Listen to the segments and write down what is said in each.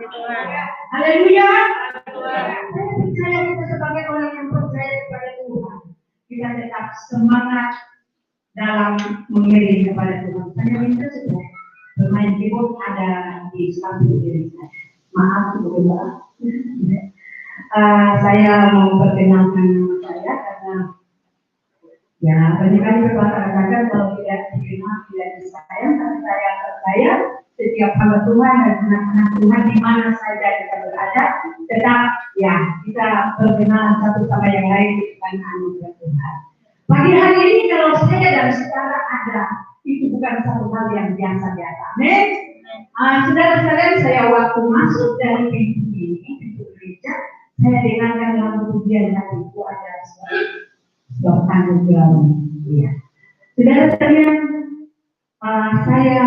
Haleluya. Saya percaya kita sebagai orang yang percaya kepada Tuhan, kita tetap semangat dalam mengiring kepada Tuhan. Saya minta supaya bermain keyboard ada di samping diri saya. Maaf, saya mau perkenalkan nama saya karena ya banyak kali berkata-kata kalau tidak dikenal tidak disayang, tapi saya percaya setiap hamba Tuhan dan anak-anak Tuhan di mana saja kita berada, tetap ya kita berkenalan satu sama yang lain dengan anugerah Tuhan. Pagi hari ini kalau saya dan saudara ada, itu bukan satu hal yang biasa-biasa. Amin. Saudara-saudara, saya waktu masuk dari pintu ini, pintu gereja, saya dengarkan dalam pujian yang itu ada sebuah anugerah. Ya. Saudara-saudara, saya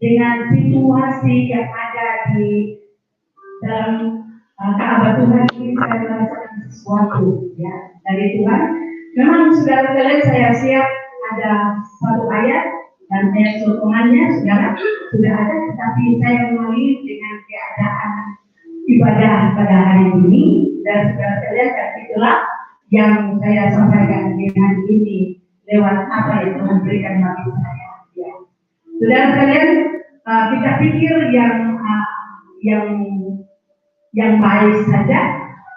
dengan situasi yang ada di dalam Ka'bah Tuhan ini saya merasakan sesuatu ya dari Tuhan. Memang saudara-saudara saya siap ada satu ayat dan ayat sokongannya saudara sudah ada, tetapi saya memulai dengan keadaan ibadah pada hari ini dan saudara-saudara dan itulah yang saya sampaikan dengan ini lewat apa yang Tuhan berikan bagi saya. Ya. Saudara-saudara, kita pikir yang baik saja.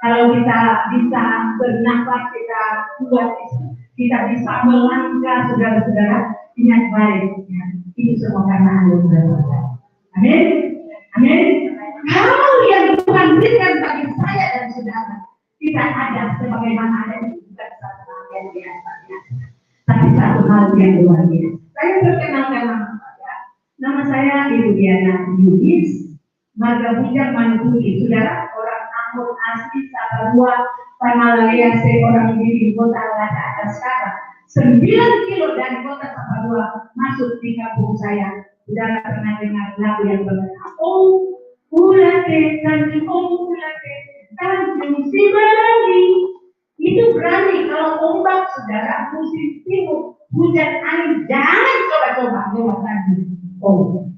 Kalau kita bisa bernafas, kita kuat, kita bisa melangkah, saudara-saudara, ingat baik. Ya. Ini semua karena anugerah Tuhan. Amin. Amin. Hal yang Tuhan berikan bagi saya dan saudara, kita ada sebagaimana ada di bukan satu hal yang biasa, tapi satu hal yang luar biasa. Saya perkenalkan nama saya Ibu Diana Yudis, marga Bujang Manukuni, saudara, orang Ambon asli Saparua, Panalaya, seorang diri kota Lada atas kata 9 kilo dari kota Saparua masuk di kampung saya. Saudara pernah dengar lagu yang berkata, oh, ulate, tanjung, oh, ulate, tanjung Simalagi. Itu berani kalau ombak, saudara, musim timur, hujan angin, jangan coba-coba lewat lagi. Oh,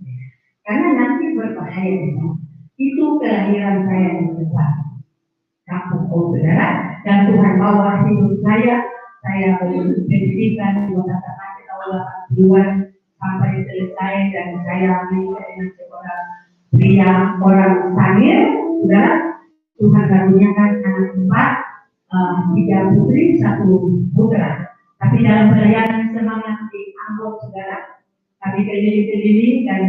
karena nanti berbahaya. Itu kelahiran saya di depan kampung, oh saudara, dan Tuhan bawa hidup saya pendidikan 2 tahun 80-an sampai selesai dan saya menikah dengan seorang pria orang Sangir, saudara. Tuhan karuniakan anak 4, 3 putri, 1 putra. Tapi dalam pelayanan semangat di Ambon, saudara, kami keliling-keliling dan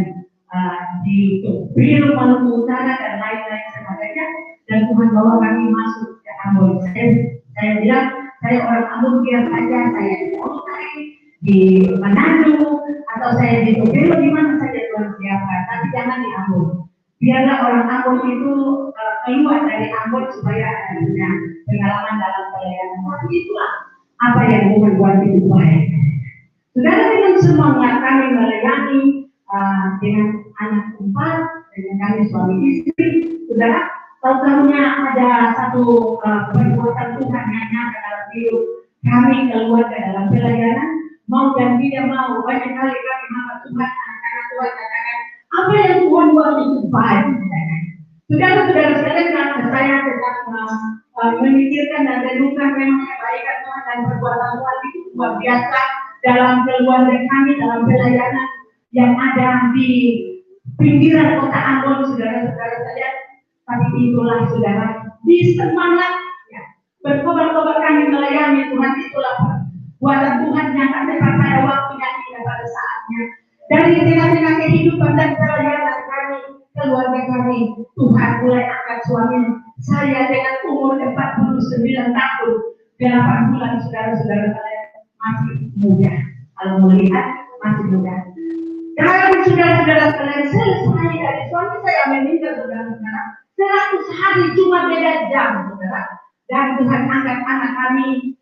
di Biru, Maluku Utara dan lain-lain sebagainya, dan Tuhan bawa kami masuk ke Ambon. Saya bilang, saya orang Ambon biar saja, saya di Australia, di Manado, atau saya di Tokyo, di mana saja Tuhan siapkan, tapi jangan di Ambon. Biarlah orang Ambon itu keluar dari Ambon supaya ada pengalaman dalam pelayanan. Itulah apa yang Tuhan buat hidup baik. Saudara, dengan semangat kami melayani dengan anak 4, dengan kami suami istri, saudara, tahu-tahunya ada satu perbuatan Tuhan yang nyata dalam hidup kami keluarga dalam pelayanan, mau dan tidak mau, banyak kali kami mengatakan Tuhan, anak-anak Tuhan katakan, apa yang Tuhan buat itu baik. Saudara-saudara sekalian, saya tetap memikirkan dan renungkan memang kebaikan Tuhan dan perbuatan Tuhan itu luar biasa dalam keluarga kami, dalam pelayanan yang ada di pinggiran kota Ambon, saudara-saudara sekalian. Tapi itulah saudara, di semangat ya, berkobar-kobar kami melayani Tuhan, itulah buatan Tuhan yang ada pada waktunya dan pada saatnya. Dari tengah-tengah kehidupan dan pelayanan kami, keluarga kami, Tuhan mulai angkat suami saya dengan umur 49 tahun, 8 bulan, saudara-saudara sekalian, masih muda. Kalau melihat masih muda. Dan saudara-saudara sekalian, selesai dari suami saya meninggal, saudara-saudara, 100 hari cuma beda jam, saudara. Dan Tuhan angkat anak kami,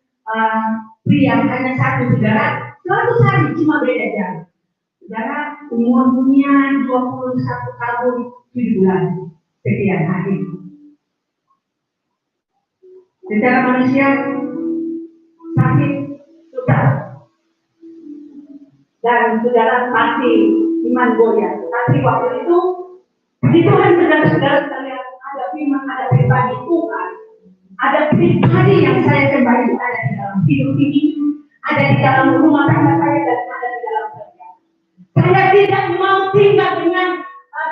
pria hanya 1, saudara. 100 hari cuma beda jam. Saudara, umurnya 21 tahun 7 bulan. Sekian hari. Secara manusia sakit sudah. Dan saudara pasti iman goyah. Tapi waktu itu Puji Tuhan, saudara-saudara sekalian, ada firman, ada pribadi Tuhan, ada pribadi yang saya sembah itu ada di dalam hidup ini, ada di dalam rumah tangga saya dan ada di dalam kerja. Saya tidak mau tinggal dengan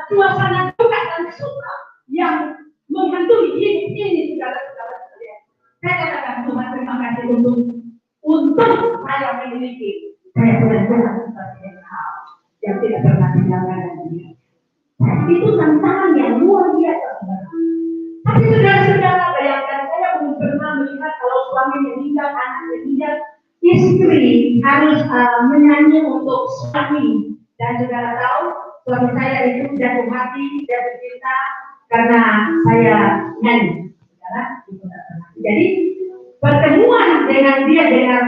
suasana duka dan suka yang menghantui hidup ini, saudara-saudara sekalian. Saya katakan Tuhan terima kasih untuk saya memiliki saya benar-benar sebagai hal yang tidak pernah tinggalkan dia. Itu tantangan yang luar biasa, saudara. Tapi saudara-saudara, bayangkan saya belum pernah melihat kalau suami meninggal, anak meninggal, istri harus menyanyi untuk suami. Dan saudara tahu, suami saya itu jatuh hati, dia bercinta karena saya nyanyi. Saudara, jadi pertemuan dengan dia dengan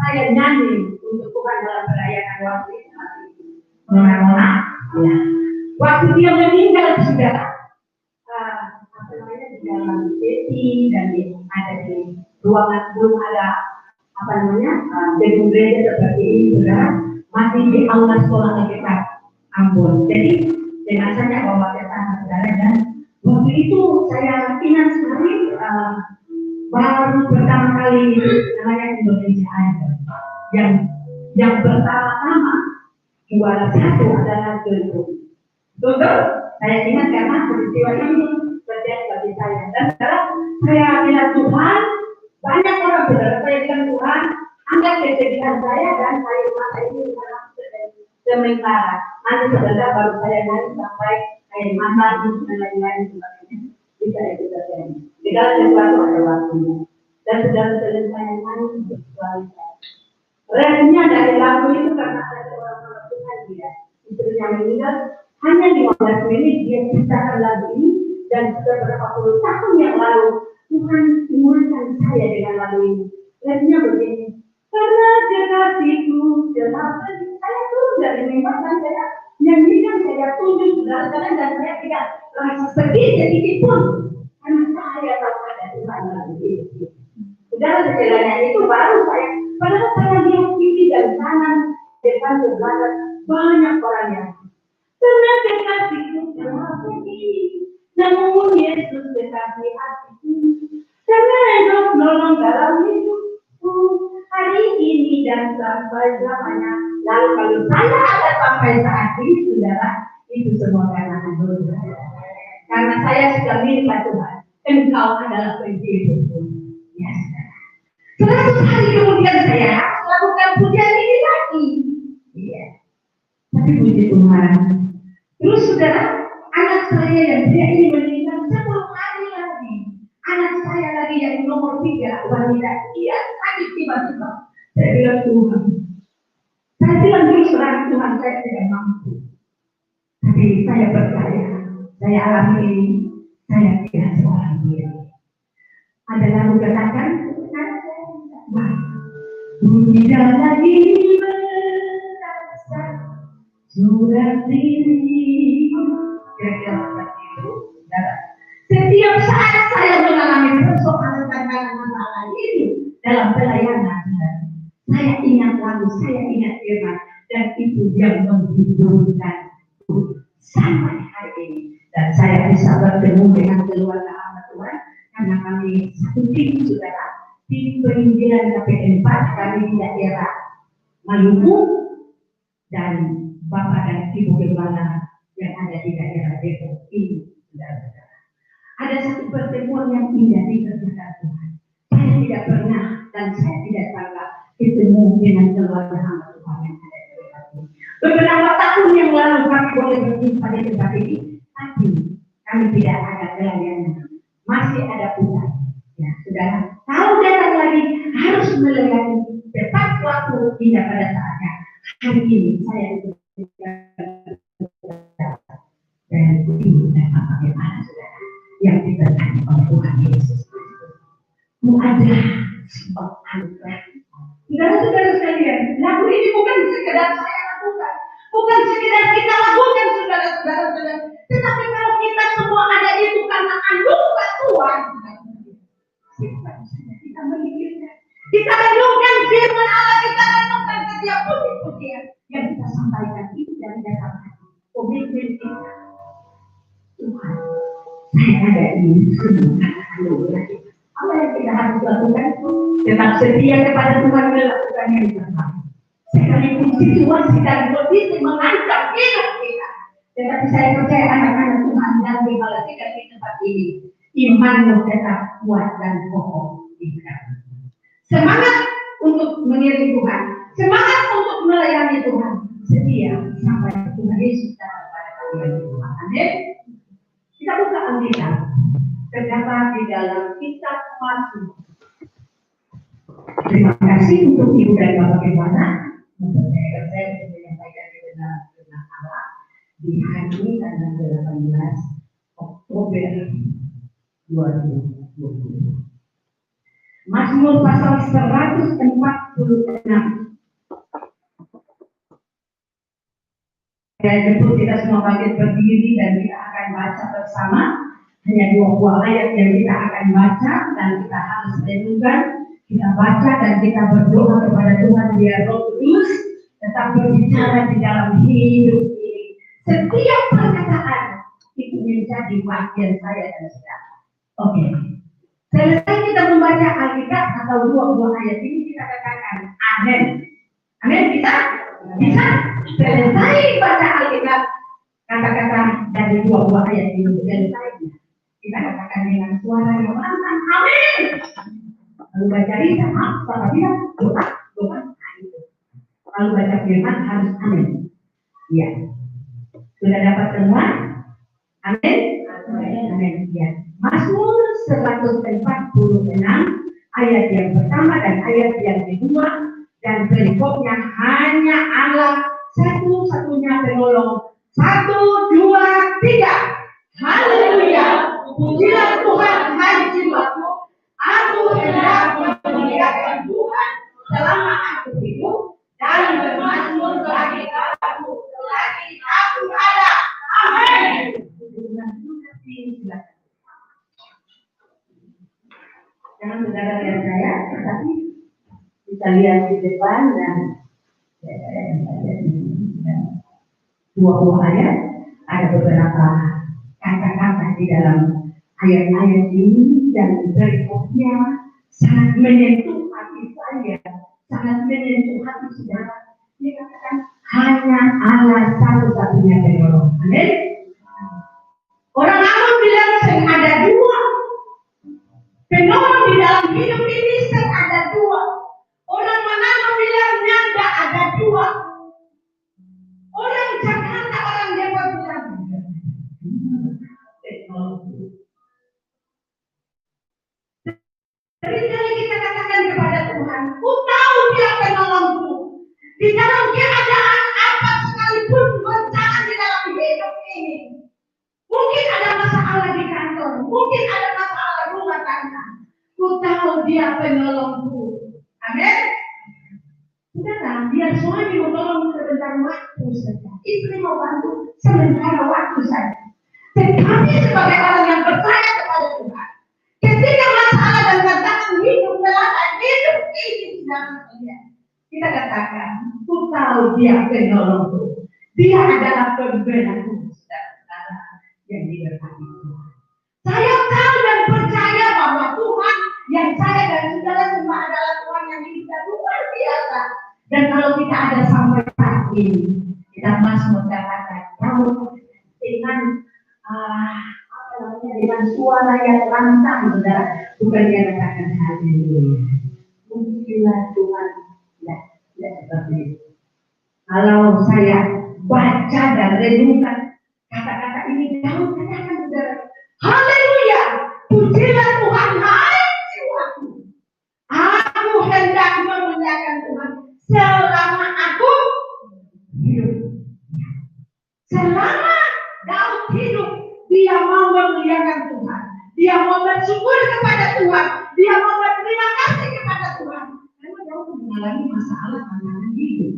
saya nyanyi untuk Tuhan dalam perayaan waktu itu. Mona, ya. Waktu dia meninggal, saudara, di dalam sesi dan ada di ruangan, belum ada gedung gereja seperti ini, saudara, masih di aula sekolah kita Ambon. Jadi jenazahnya bawa ke sana, saudara, dan waktu itu saya ingat sekali baru pertama kali namanya Indonesia Idol yang pertama-tama juara satu adalah Jokowi. Betul, saya ingat karena peristiwa ini terjadi bagi saya. Dan sekarang saya bilang Tuhan, banyak orang saudara saya bilang Tuhan, angkat kesedihan saya dan saya mata ini sementara. Nanti saudara baru saya naik sampai air mata dan lain-lain sebagainya. Bisa itu terjadi. Segala sesuatu ada waktunya. Dan saudara-saudara saya nangis bersuara. Reaksinya dari lagu itu karena ada orang-orang Tuhan dia. Istrinya meninggal. Hanya 15 menit dia ceritakan lagu ini dan sudah berapa puluh tahun yang lalu Tuhan ingatkan saya dengan lagu ini. Lagunya begini, karena kekasihku telah pergi. Saya turun dari mimbar dan saya nyanyikan, saya tunjuk saudara-saudara dan saya tidak rasa sedih sedikit pun karena saya tahu ada Tuhan dalam hidup. Saudara setelahnya itu baru saya, padahal saya lihat kiri dan kanan depan ke belakang banyak orang yang karena kekasihku telah pergi, namun Yesus kekasih hatiku. Karena Engkau menolong dalam hidupku hari ini dan sampai selamanya. Lalu kalau saya ada sampai saat ini, saudara, itu semua karena anugerah. Karena saya sudah milik Tuhan, Engkau adalah penghiburku. Ya, saudara. 100 hari kemudian saya melakukan pujian ini lagi. Iya. Tapi puji Tuhan. Terus saudara, anak saya yang dia ini meninggal 10 hari lagi. Anak saya lagi yang nomor 3 wanita, dia sakit tiba-tiba. Saya bilang Tuhan. Saya bilang terus terang Tuhan, saya tidak mampu. Tapi saya percaya, saya alami ini, saya tidak seorang diri. Ada lagu katakan, tidak lagi merasa sudah diri. Kira-kira seperti itu. Setiap saat saya mengalami persoalan tantangan masalah ini dalam pelayanan, saya ingat lagu, saya ingat firman, dan itu yang menghiburkan sampai hari ini. Dan saya bisa bertemu dengan keluarga anak Tuhan karena kami satu tim, saudara, tim penginjilan KPN 4 kami di daerah Maluku dan Bapak dan Ibu Gembala yang ada di daerah Depok ini, saudara-saudara. Ada satu pertemuan yang indah di kerja Tuhan. Saya tidak pernah dan saya tidak sangka ketemu dengan keluarga hamba Tuhan yang ada di tempat ini. Beberapa tahun yang lalu kami boleh berjumpa di tempat ini, tapi kami tidak ada pelayanan. Masih ada Tuhan. Ya, saudara. Kalau datang lagi harus melayani tepat waktu tidak pada saatnya. Hari ini saya dan ibu dan bapak yang ada, saudara, yang diberkati oleh Tuhan Yesus Kristus. Mau ada sebab anugerah. Saudara-saudara sekalian, lagu ini bukan sekedar saya lakukan, bukan sekedar kita lakukan, saudara-saudara, tetapi kalau kita semua ada itu karena anugerah Tuhan. Kita memikirkan, kita renungkan firman Allah, kita renungkan setiap puji-pujian yang kita sampaikan itu dari dalam hati. Komitmen kita. saya ada di semua. Apa yang kita harus lakukan? Tetap setia kepada Tuhan melakukan yang terbaik. Sekalipun situasi dan kondisi mengancam hidup kita, tetapi saya percaya anak-anak Tuhan yang dibalaskan di tempat ini, imanmu tetap kuat dan kokoh. Semangat untuk mengiring Tuhan, semangat untuk melayani Tuhan, setia sampai Tuhan Yesus datang pada kalian. Amin. Kita buka Alkitab, terdapat di dalam kitab Mazmur. Terima kasih untuk Ibu dan Bapak Ibu saya menyampaikan dengan Allah di hari tanggal 18 Oktober 2020. Mazmur pasal 146. Saya jemput kita semua bangkit berdiri dan kita akan baca bersama. Hanya 2 buah ayat yang kita akan baca dan kita harus renungkan. Kita baca dan kita berdoa kepada Tuhan biar Roh Kudus tetap berbicara di dalam hidup ini. Setiap perkataan itu menjadi bagian saya dan saudara. Oke. Selesai kita membaca Alkitab atau 2 buah ayat ini kita katakan amin. Amin, bisa? Bisa? Selesai baca Alkitab kata-kata dari 2 buah ayat ini selesai. Kita katakan dengan suara yang lantang amin. Lalu baca Risa, Bapak bilang doa. Lalu baca firman harus amin. Ya. Sudah dapat semua? Amin. Amin. Ya. Mazmur 146 ayat yang pertama dan ayat yang kedua dan berikutnya hanya Allah satu-satunya penolong. 1, 2, 3. Haleluya. Pujilah Tuhan, hai jiwaku. Aku hendak memuliakan Tuhan selama aku hidup dan bermazmur bagi aku selagi aku ada. Amin. Jangan saudara lihat saya, tetapi kita lihat di depan dan dua buah ayat, ada beberapa kata-kata di dalam ayat-ayat ini dan berikutnya sangat menyentuh hati saya, sangat menyentuh hati saudara. Dia katakan hanya Allah satu-satunya penolong. Amin. Orang Amun bilang ada 2 penolong di dalam hidup ini, ada 2. Orang Manado bilang nyanda ada 2. Orang Jakarta, orang Depok bilang seringkali kita katakan kepada Tuhan, ku tahu dia penolongku. Di dalam keadaan apa sekalipun bencana di dalam hidup ini. Mungkin ada masalah di kantor, mungkin ada masalah rumah tangga. Ku tahu dia penolongku. Amin. Saudara, biar suami mau tolong sebentar waktu saja. Istri mau bantu sebentar waktu saja. Tetapi sebagai orang yang percaya kepada Tuhan, ketika masalah dan tantangan hidup melanda hidup ini dalam dia, kita katakan, ku tahu dia penolongku. Dia adalah pembelaku, saudara yang diberkati Tuhan. Saya tahu dan percaya bahwa Tuhan yang saya dan saudara semua adalah Tuhan yang hidup luar biasa. Dan kalau kita ada sampai saat ini, kita masih mengatakan, kamu dengan suara yang lantang, saudara, bukan dia katakan haleluya. Pujilah Tuhan, ya seperti itu. Kalau saya baca dan renungkan kata-kata ini, kamu katakan saudara, haleluya, pujilah Tuhan, hai jiwaku. Aku hendak memuliakan Tuhan selama aku hidup. Selama Daud hidup, dia mau memuliakan Tuhan. Dia mau bersyukur kepada Tuhan. Dia mau berterima kasih kepada Tuhan. Karena Daud mengalami masalah tantangan hidup.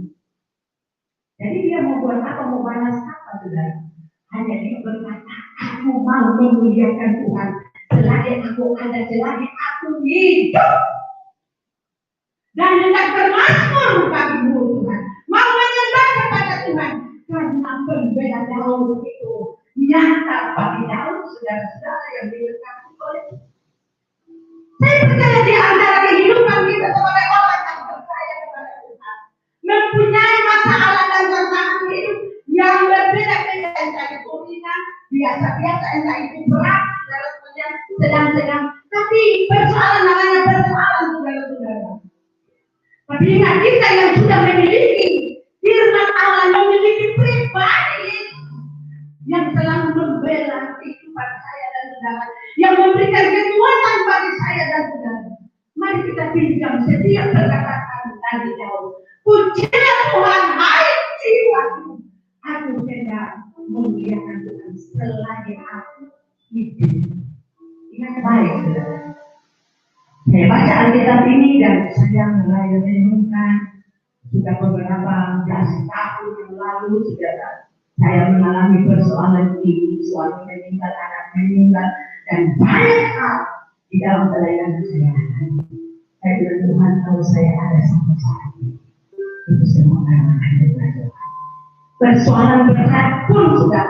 Jadi dia mau buat apa? Mau balas apa, saudara? Hanya dia berkata, aku mau memuliakan Tuhan. Selagi aku ada, selagi aku hidup. Dan hendak bermazmur bagi-Mu Tuhan. Mau menyembah kepada Tuhan. Karena pembela Daud itu nyata bagi dalam saudara-saudara yang diberkati oleh Tuhan. Saya percaya di antara kehidupan kita sebagai orang yang percaya kepada Tuhan, mempunyai masalah dan tantangan hidup yang berbeda-beda, entah itu ringan, biasa-biasa, entah itu berat, sedang-sedang. Tapi persoalan namanya persoalan, saudara-saudara. Tapi ingat, kita yang sudah memiliki firman Allah, memiliki pribadi yang selalu membela kehidupan saya dan saudara, yang memberikan kekuatan bagi saya dan saudara. Mari kita pinjam setiap perkataan tadi jauh. Pujilah Tuhan, hai jiwaku, aku hendak memuliakan Tuhan selagi aku hidup. Ingat baik, saudara. Saya baca Alkitab ini dan saya mulai merenungkan. Sudah beberapa belas tahun yang lalu, saudara, saya mengalami persoalan ini, suami meninggal, anak meninggal, dan banyak hal di dalam pelayanan saya. Saya bilang, Tuhan, kalau saya ada sampai saat ini, itu semua karena Anda Tuhan. Persoalan berat pun sudah,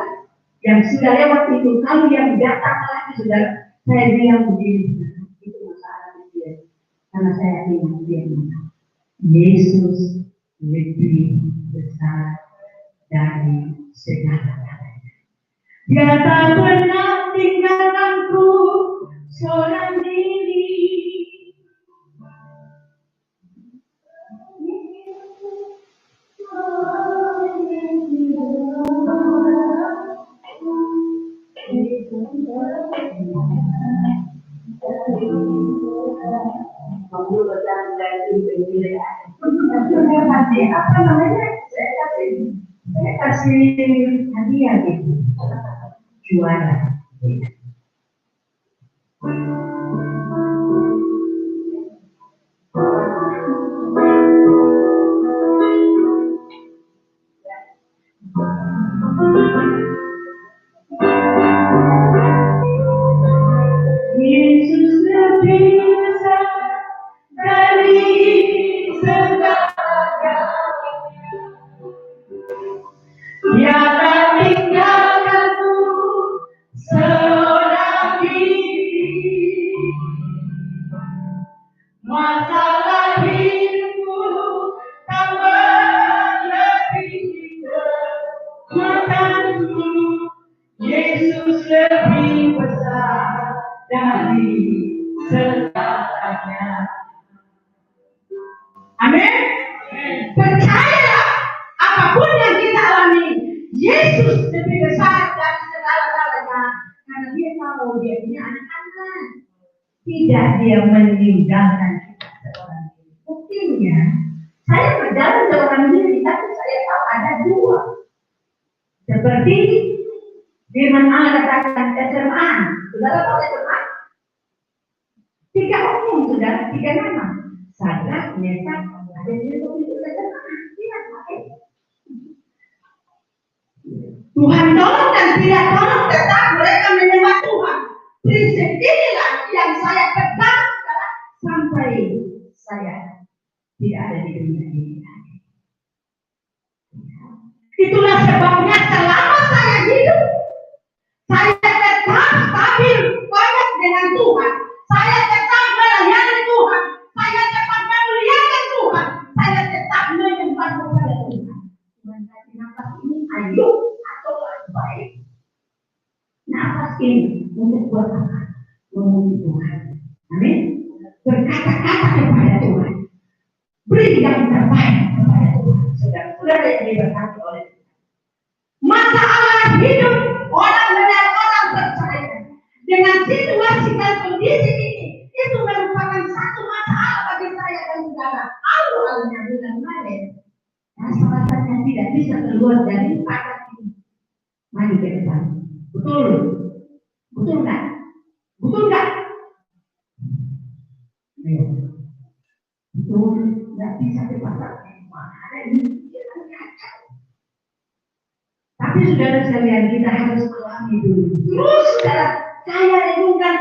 yang sudah lewat itu, kalau yang datang lagi sudah, saya bilang begini, itu masalah dia, karena saya ingat dia, Yesus lebih besar dari segala-galanya. Dia tak pernah tinggalkanku seorang diri. Apa namanya? Saya kasih hadiah gitu, juara. Yesus lebih besar dari segala-galanya. Dia tak tinggalkanku seorang diri. Masalah hidupku tak melebihi kekuatanmu. Yesus lebih besar dari segalanya. Amin. Percayalah, apapun yang kita alami, Yesus lebih besar dari segala-galanya, karena dia tahu dia punya anak-anak. Tidak dia meninggalkan kita seorang diri. Buktinya, saya berjalan seorang diri, tapi saya tahu ada dua. Seperti firman Allah katakan SMA. Saudara tahu SMA? 3 umum, saudara, 3 nama. Sadrak, Mesak, ada di itu SMA. Tuhan tolong dan tidak tolong, tetap mereka menyembah Tuhan. Prinsip inilah yang saya pegang sampai saya tidak ada di dunia ini. Itulah sebabnya selama saya hidup, saya tetap stabil banyak dengan Tuhan. Saya tetap melayani Tuhan. Saya tetap memuliakan Tuhan. Saya tetap menyembah kepada Tuhan. Tuhan kasih nafas ini, ayo atau baik. Nafas ini untuk buat apa? Memuji Tuhan. Amin. Berkata-kata kepada Tuhan. Beri yang terbaik kepada Tuhan. Saudara-saudara yang diberkati oleh Tuhan. Masalah hidup orang benar, orang percaya dengan situasi dan kondisi ini, itu merupakan satu masalah bagi saya dan saudara. Awalnya bulan Maret, rasanya tidak bisa keluar dari padat ini. Mari ke depan. Betul? Betul nggak? Betul nggak? Betul, nggak bisa dipasang. Ada ini kacau. Tapi saudara sekalian, kita harus alami dulu. Terus saudara, saya renungkan.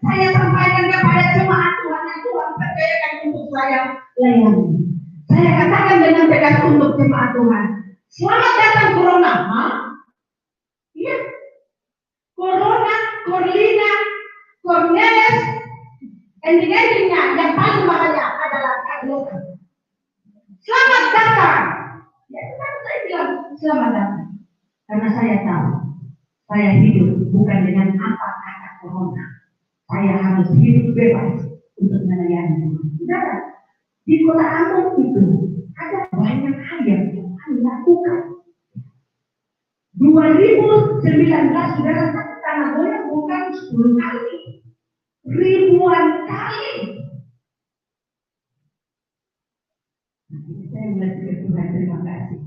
Saya sampaikan kepada jemaat Tuhan yang Tuhan percayakan untuk saya layani. Saya katakan dengan tegas untuk jemaat Tuhan, selamat datang corona. Corlina, Cornelis, ending-endingnya yang paling bahaya adalah Carlota. Selamat datang. Ya, kenapa saya bilang selamat datang? Karena saya tahu, saya hidup bukan dengan apa kata corona. Saya harus hidup bebas untuk melayani. Saudara, di kota Ambon itu ada banyak hal yang Tuhan lakukan. 2019 saudara, satu tanah goyang bukan 10 kali, ribuan kali. Saya mulai ke Tuhan, terima kasih.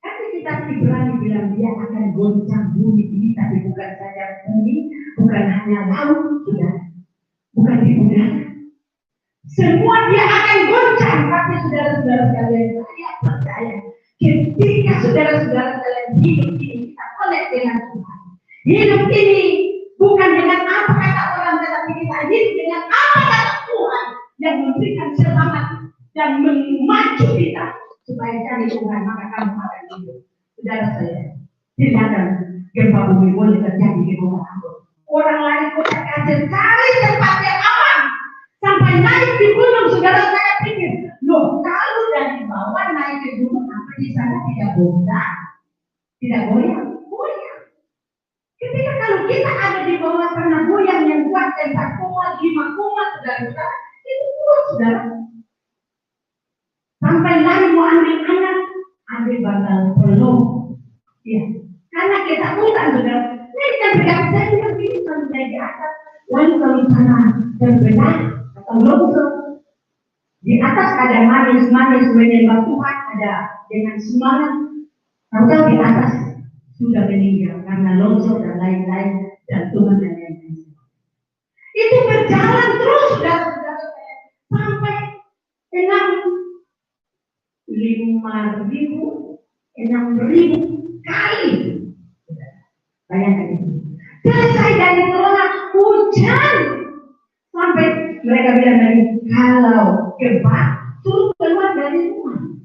Tapi kita berani bilang dia akan goncang bumi ini, tapi bukan saja bumi, bukan hanya laut, bukan di udara. Semua dia akan goncang, tapi saudara-saudara sekalian, saya percaya ketika saudara-saudara sekalian hidup ini kita connect dengan Tuhan. Hidup ini bukan dengan apa kata orang, tetapi kita hidup dengan apa kata Tuhan yang memberikan selamat dan memacu kita supaya cari Tuhan, maka kamu akan hidup. Saudara saya, silakan gempa bumi boleh terjadi di rumah kamu. Orang lain kota kasir cari tempat yang aman sampai naik di gunung. Saudara saya pikir, loh kalau dari bawah naik ke gunung apa di sana tidak goncang, tidak goyang. Ketika kalau kita ada di bawah tanah goyang yang kuat 4,5, saudara, itu kuat, saudara. Sampai lain mau ambil anak, ambil bantal peluk. Ya, karena kita bukan, saudara. Nah, kita berkata seperti itu sampai di atas. Lalu kalau sana terbelah atau longsor, di atas ada manis-manis menyembah Tuhan, ada dengan semangat. Tahu di atas sudah meninggal karena longsor dan lain-lain dan Tuhan dan lain-lain. Itu berjalan terus, saudara-saudara saya, sampai 6.000 kali. Bayangkan itu. Selesai dari corona, hujan. Sampai mereka bilang lagi, kalau gempa, suruh keluar dari rumah.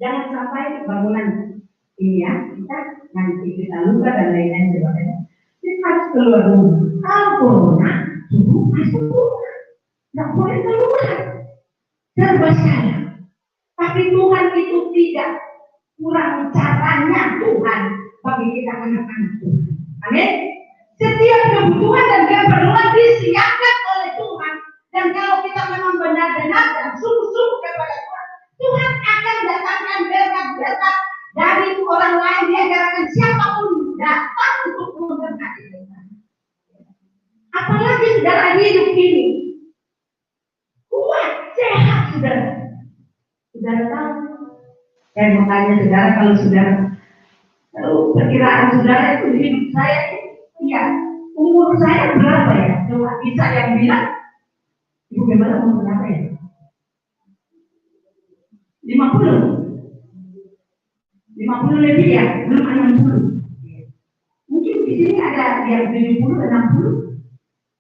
Jangan sampai bangunan ini ya, nanti kita luka dan lain-lain sebagainya. Kita harus keluar rumah. Kalau corona, suruh masuk rumah. Tidak boleh keluar. Serba salah. Tapi Tuhan itu tidak kurang caranya Tuhan bagi kita anak-anak Tuhan. Amin. Setiap kebutuhan dan keperluan disiapkan oleh Tuhan. Dan kalau kita memang benar-benar dan sungguh-sungguh kepada Tuhan, Tuhan akan datangkan berkat-berkat dari orang lain. Dia akan siapapun datang untuk memberkati kita. Apalagi saudara hidup ini kuat, sehat, saudara. Saudara tahu? Saya mau tanya saudara, kalau saudara tahu perkiraan saudara itu hidup saya, ya umur saya berapa ya? Coba bisa yang bilang, ibu gimana umur berapa ya? 50 lebih ya, belum 60. Mungkin di sini ada yang 70, 60,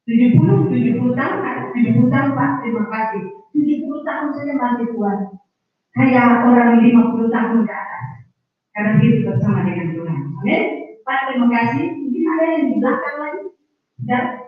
70 tahun, 70 tahun Pak, terima kasih. 70 tahun saya masih kuat. Kayak orang 50 tahun ke atas. Karena hidup bersama dengan Tuhan. Amin. Pak, terima kasih. Mungkin ada yang di belakang lagi. Dan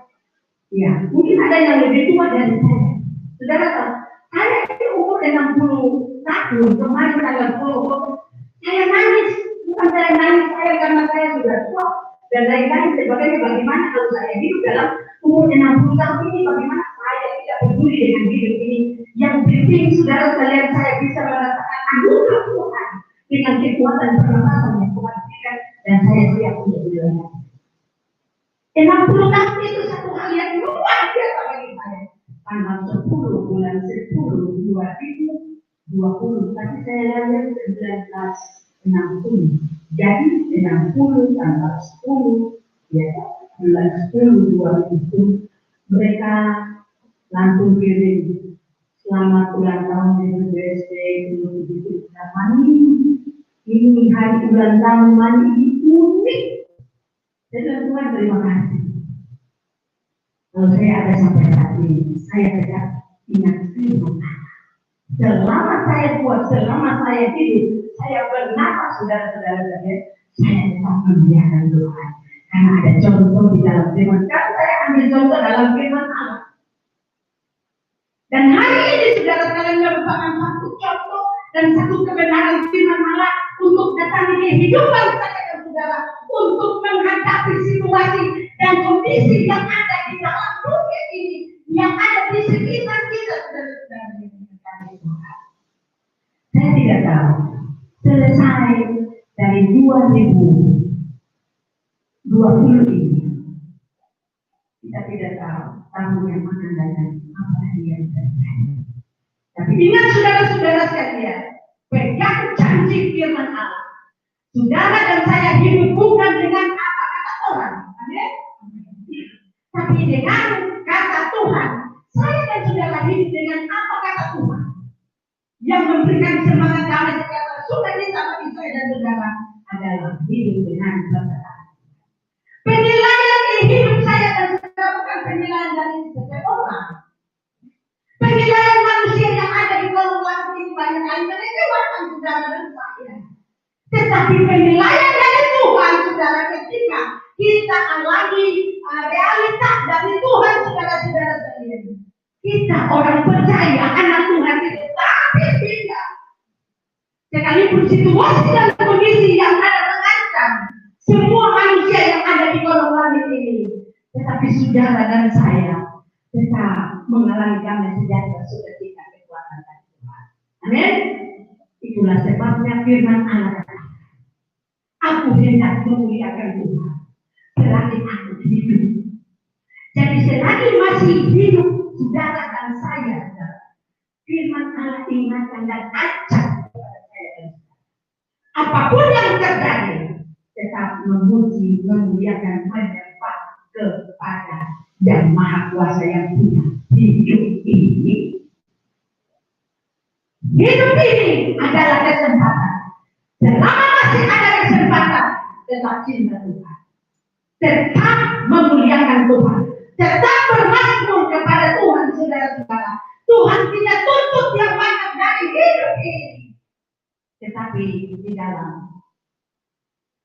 ya, mungkin ada yang lebih tua dari saya. Saudara tahu, saya itu umur 60 tahun, kemarin tanggal 10, saya nangis. Bukan saya nangis, saya karena saya sudah tua dan lain-lain sebagainya. Bagaimana kalau saya hidup dalam umur 60 tahun ini, bagaimana saya tidak peduli dengan hidup ini. Yang penting saudara sekalian, saya bisa merasakan anugerah Tuhan dengan kekuatan pernafasan yang Tuhan berikan, dan saya siap untuk belajar. 60 tahun itu satu hal yang luar biasa bagi saya. Tanggal 10 bulan 10 2020, tapi saya lahir 1960. Jadi 60 tanggal 10 ya, bulan 10 2020 mereka langsung kirim selamat ulang tahun BSD begitu. Ini hari ulang tahun Mani ini unik. Jadi Tuhan terima kasih. Kalau saya ada sampai saat ini, saya tetap ingat firman Allah. Selama saya kuat, selama saya hidup, saya bernafas, saudara-saudara, saya tetap memuliakan Tuhan. Karena ada contoh di dalam firman. Kan saya ambil contoh dalam firman Allah. Dan hari ini saudara sekalian merupakan satu contoh dan satu kebenaran firman Allah untuk datang di kehidupan saya dan saudara, untuk menghadapi situasi dan kondisi yang ada di dalam dunia ini, yang ada di sekitar kita, saudara-saudara. Saya tidak tahu selesai dari 2020 ini, kita tidak tahu tahun yang akan datang apa yang terjadi. Tapi ingat saudara-saudara sekalian, pegang janji firman Allah. Saudara dan saya hidup bukan dengan apa kata orang, amin? Tapi dengan kata Tuhan. Saya dan saudara hidup dengan apa kata Tuhan yang memberikan semangat damai sejahtera sukacita bagi saya dan saudara adalah hidup dengan kebenaran. Penilaian hidup saya dan saudara bukan penilaian dari setiap orang. Penilaian manusia yang ada di kolom langit ini banyak kali mengecewakan saudara dan saya. Tetapi penilaian dari Tuhan, saudara, ketika kita alami realitas dari Tuhan, saudara-saudara sekalian. Kita orang percaya, anak Tuhan itu tapi tidak. Sekalipun situasi dan kondisi yang ada mengancam semua manusia yang ada di kolom langit ini, tetapi saudara dan saya tetap mengalami damai sejahtera sukacita kekuatan dari Tuhan. Amin. Itulah sebabnya firman Allah. Aku hendak memuliakan Tuhan selagi aku hidup. Jadi selagi masih hidup saudara dan saya, firman Allah ingatkan dan ajak kepada saya dan saudara. Apapun yang terjadi, tetap memuji, memuliakan, menyembah kepada Yang Maha Kuasa yang punya hidup ini. Hidup ini adalah kesempatan. Selama masih ada kesempatan, tetap cinta Tuhan, tetap memuliakan Tuhan, tetap bermasmur kepada Tuhan, saudara-saudara. Tuhan tidak tuntut yang banyak dari hidup ini, tetapi di dalam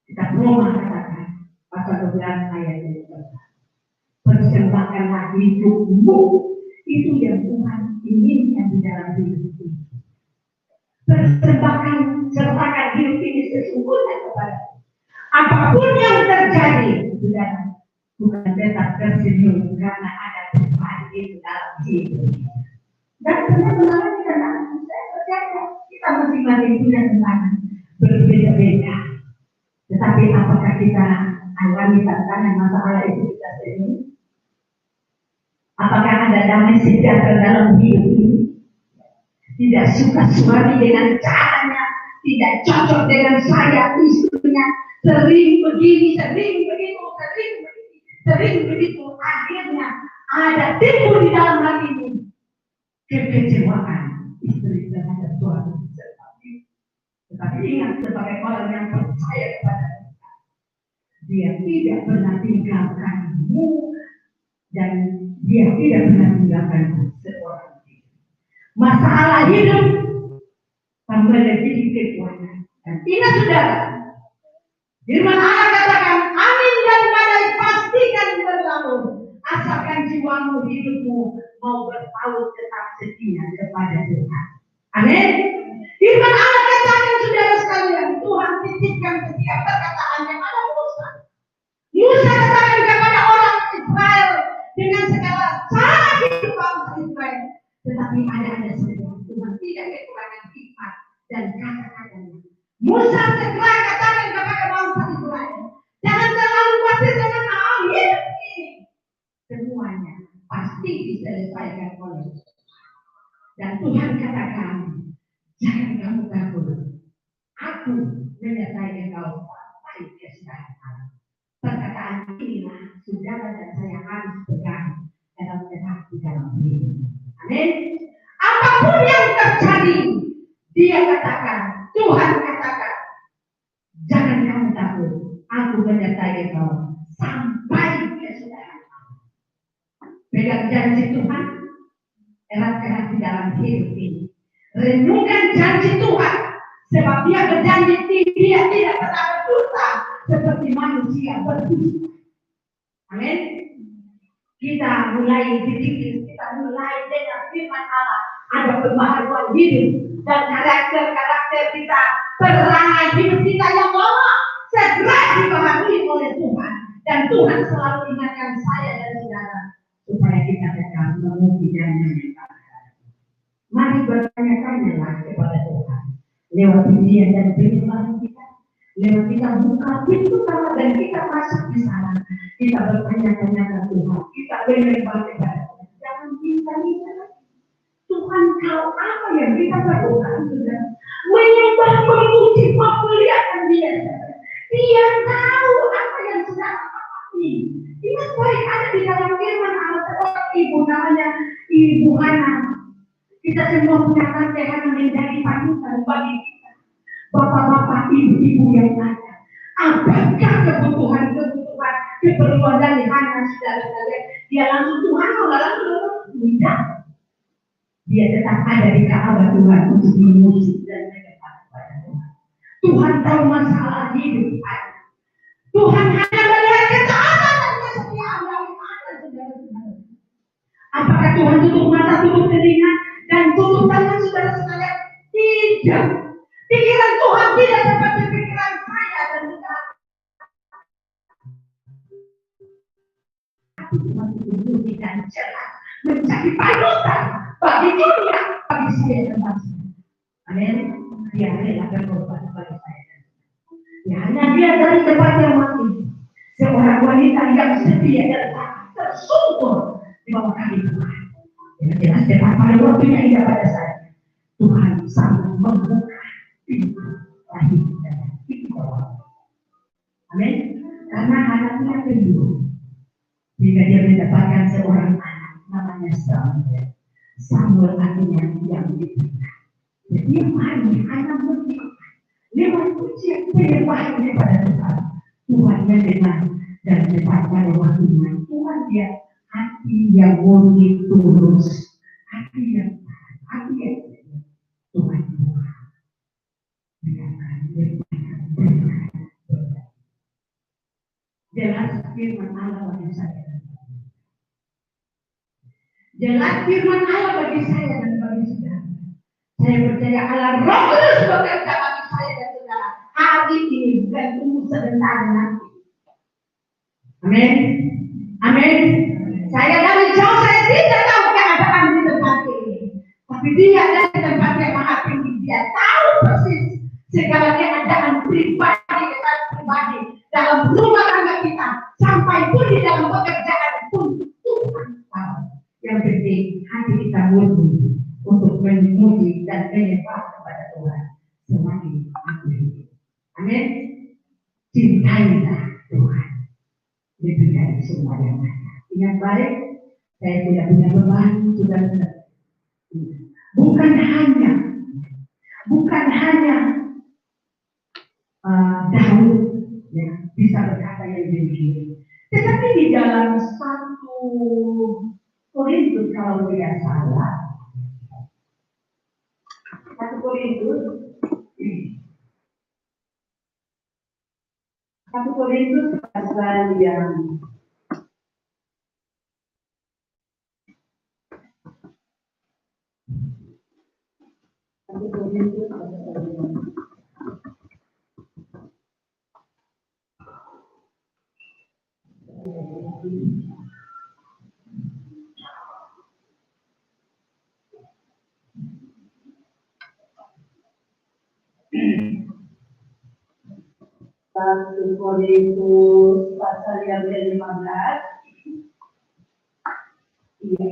kita Roma katakan pasal 12 ayat 12, persembahkanlah hidupmu, itu yang Tuhan inginkan di dalam hidup ini. Persembahkan, serahkan hidup ini sesungguhnya kepada apapun yang terjadi, saudara, bukan tetap tersenyum karena ada Tuhan di dalam hidup. Dan benar-benar kita saya percaya kita masing-masing punya tantangan berbeda-beda. Tetapi apakah kita alami tantangan masalah itu kita senyum? Apakah ada damai sejahtera dalam hidup ini? Tidak suka suami dengan caranya, tidak cocok dengan saya, istrinya, sering begini, sering begitu, sering begitu. Akhirnya ada timbul di dalam hati ini kekecewaan istri terhadap suami. Tetapi ingat, sebagai orang yang percaya kepada Tuhan, dia tidak pernah tinggalkanmu dan dia tidak pernah tinggalkan seorang. Masalah hidup memiliki kekuatan. Dan ingat saudara, firman Allah katakan, angin dan badai pastikan berlalu, asalkan jiwamu, hidupmu mau berpaut tetap setia kepada Tuhan. Amin. Firman Allah katakan, saudara sekalian, Tuhan titipkan setiap perkataannya pada Musa. Musa katakan kepada orang Israel dengan segala cara hidup bangsa Israel. Tetapi ada sesuatu Tuhan tidak kekurangan hikmat dan kata-katanya. Musa segera katakan kepada bangsa Israel, jangan terlalu khawatir dengan hal hidup ini. Semuanya pasti diselesaikan oleh Tuhan. Dan Tuhan katakan, jangan kamu takut. Aku menyertai engkau sampai kesehatan. Perkataan inilah saudara dan saya harus pegang dalam di dalam hidup. Amin. Apapun yang terjadi, dia katakan, Tuhan katakan, jangan kamu takut, aku menyertai engkau sampai kesehatan. Pegang janji Tuhan, erat-erat di dalam hidup ini. Renungkan janji Tuhan, sebab dia berjanji dia tidak pernah berdusta seperti manusia berdusta. Amin. Kita mulai dididik, kita mulai dengan firman Allah. Ada pembaharuan hidup dan karakter-karakter kita, perangai hidup kita yang lama segera dipengaruhi oleh Tuhan. Dan Tuhan selalu ingatkan saya dan saudara supaya kita tetap memuji dan menyembah. Mari bertanya-tanyalah kepada Tuhan lewat ujian dan firman kita, lewat kita buka pintu kamar dan kita masuk di sana. Kita bertanya-tanya ke Tuhan, kita menyembah kepada Tuhan. Jangan minta-minta. Tuhan tahu apa yang kita perlukan, sudah menyembah, memuji, memuliakan Dia. Dia tahu apa yang sudah alami. Dia baik ada di dalam firman Allah. Seorang ibu namanya Ibu Hana. Kita semua punya tante Hana menjadi panutan bagi kita. Bapak-bapak, ibu-ibu yang ada. Apakah keperluan dari Hana saudara-saudara? Dia langsung Tuhan, langsung tidak. Dia tetap ada di Ka'bah Tuhan untuk memuji dan menyembah kepada Tuhan. Tuhan tahu masalah hidup Hana. Tuhan hanya melihat ketaatan dan kesetiaan yang ada, saudara-saudara. Apakah Tuhan tutup mata, tutup telinga, dan tutup tangan saudara-saudara? Tidak. Pikiran Tuhan tidak seperti pikiran saya dan saudara. Tuhan itu dan jelas menjadi panutan bagi dunia, bagi saya dan bangsa. Amin. Dia rela berkorban bagi saya. Ya, hanya dia dari tempat yang mati. Seorang wanita yang setia dan tersungkur di bawah kaki Tuhan. Yang jelas depan pada waktunya indah pada saya. Tuhan sangat membuka pintu lahir dan pintu bawah. Amin. Karena anaknya kedua, jika dia mendapatkan seorang anak namanya Samuel. Samuel artinya yang diberikan. Jadi dia mari anak berdoa. Lewat ujian penyembahan kepada Tuhan. Tuhan mendengar dan tepat pada waktunya. Tuhan dia hati yang murni tulus, hati yang Tuhan jelas firman Allah bagi saya. Jelas firman Allah bagi saya dan bagi saudara. Saya percaya Allah Roh Kudus bekerja bagi saya dan saudara hari ini dan tunggu sebentar nanti. Amin. Amin. Saya dari jauh saya tidak tahu keadaan di tempat ini, tapi Dia dari tempat yang maha tinggi. Dia tahu persis segala keadaan pribadi kita pribadi dalam rumah tangga kita, sampai pun di dalam pekerjaan pun Tuhan tahu. Yang penting hati kita murni untuk memuji dan menyembah kepada Tuhan semakin aku hidup. Amin. Cintailah Tuhan lebih dari semua yang ada. Ingat baik, saya tidak punya beban, saudara. Bukan hanya Daud ya, bisa berkata yang demikian, tetapi di dalam 1 Korintus kalau tidak salah, 1 Korintus pasal yang Satu Korintus pasal yang ke-15. Iya.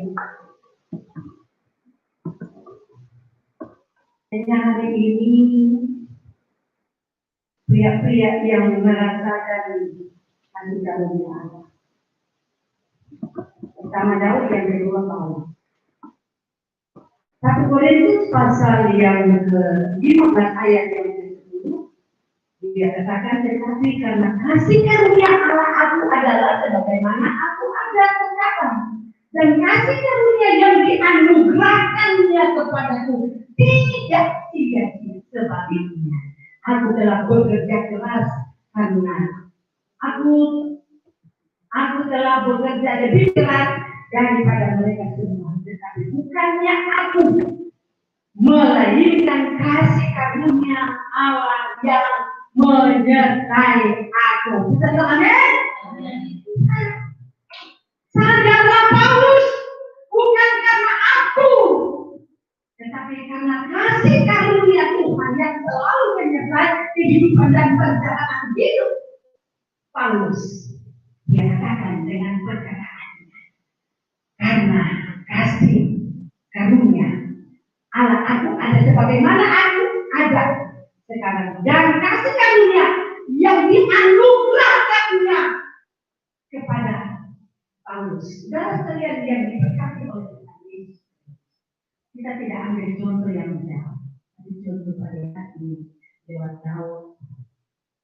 Hanya hari ini pria-pria yang merasakan kasih karunia Allah. Pertama Daud, yang kedua Paulus. 1 Korintus pasal yang ke-15 ayat yang ke-10. Dia katakan, tetapi karena kasih karunia Allah aku adalah sebagaimana aku ada sekarang, dan kasih karunia yang dianugerahkannya kepadaku tidak sia-sia. Sebaliknya aku telah bekerja keras karena aku telah bekerja lebih keras daripada mereka semua. Tetapi bukannya aku, melainkan kasih karunia Allah yang menyertai aku. Betul, amin? Sadarlah Paulus, bukan karena aku, tetapi karena kasih karunia Tuhan yang selalu menyertai kehidupan dan perjalanan hidup Paulus. Dia katakan dengan perkataannya, karena kasih karunia Allah aku ada sebagaimana aku ada sekarang, dan kasih karunia yang dianugerahkannya kepada Paulus. Saudara sekalian yang diberkati oleh Tuhan Yesus, kita tidak ambil contoh yang jauh, tapi contoh pada hati lewat Daud,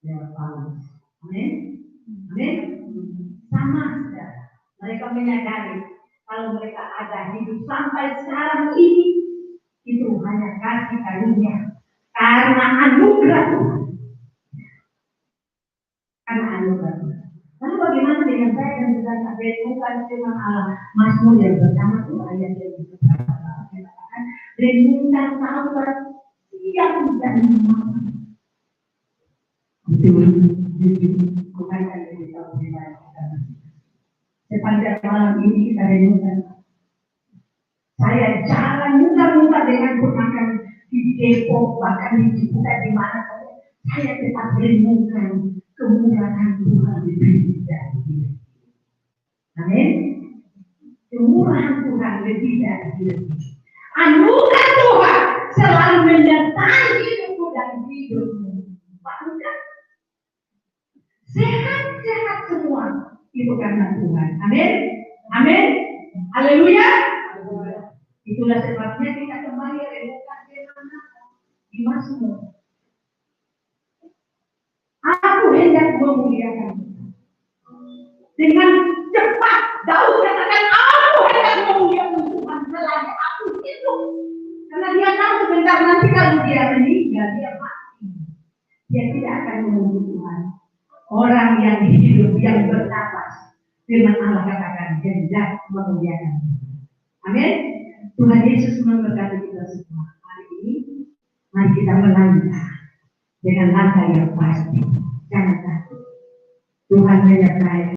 lewat Paulus. Amin. Amin. Sama saudara, mereka menyadari kalau mereka ada hidup sampai sekarang ini, itu hanya kasih karunia karena anugerah Tuhan. Karena anugerah Tuhan. Lalu bagaimana dengan saya dan juga sampai bukan firman Allah Mazmur yang pertama itu ayat yang dikatakan renungkan Taurat siang dan malam. Itu bukan kali kita berbicara. Sepanjang malam ini kita renungkan. Saya jalan mudah-mudah dengan makan di Depok, bahkan di Ciputat, di mana saja. Saya tetap renungkan kemurahan Tuhan di diri. Amin. Kemurahan Tuhan lebih dari diri. Anugerah Tuhan selalu menyertai hidupku dan hidupmu. Bahkan sehat-sehat semua itu karena Tuhan. Amin. Amin. Haleluya. Itulah sebabnya kita kembali renungkan firman di Mazmur. Aku hendak memuliakan Tuhan. Dengan cepat Daud katakan, aku hendak memuliakan Tuhan selagi aku hidup. Karena dia tahu sebentar nanti kalau dia meninggal, dia mati. Dia tidak akan memuji Tuhan. Orang yang hidup, yang bernapas, firman Allah katakan hendak memuliakan Tuhan. Amin. Tuhan Yesus memberkati kita semua. Hari ini mari kita melangkah dengan langkah yang pasti. Jangan takut. Tuhan menyertai.